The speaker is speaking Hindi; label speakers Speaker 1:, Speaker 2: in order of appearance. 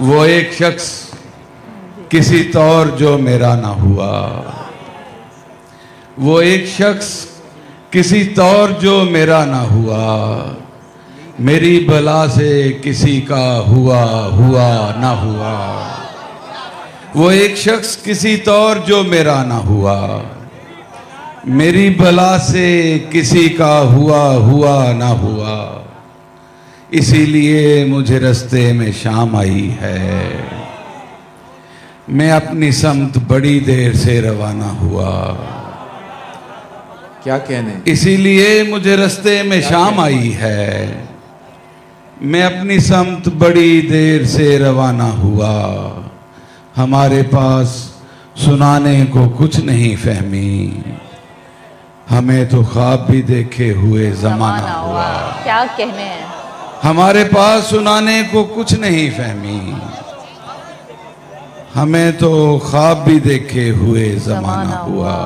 Speaker 1: वो एक शख्स किसी तौर जो मेरा ना हुआ, वो एक शख्स किसी तौर जो मेरा ना हुआ, मेरी बला से किसी का हुआ हुआ ना हुआ। वो एक शख्स किसी तौर जो मेरा ना हुआ, मेरी बला से किसी का हुआ हुआ ना हुआ। इसीलिए मुझे रास्ते में शाम आई है, मैं अपनी समत बड़ी देर से रवाना हुआ।
Speaker 2: क्या कहने?
Speaker 1: इसीलिए मुझे रास्ते में शाम आई है, मैं अपनी समत बड़ी देर से रवाना हुआ। हमारे पास सुनाने को कुछ नहीं फहमी, हमें तो ख्वाब भी देखे हुए जमाना हुआ।
Speaker 3: क्या कहने हैं?
Speaker 1: हमारे पास सुनाने को कुछ नहीं फहमी, हमें तो ख्वाब भी देखे हुए जमाना हुआ।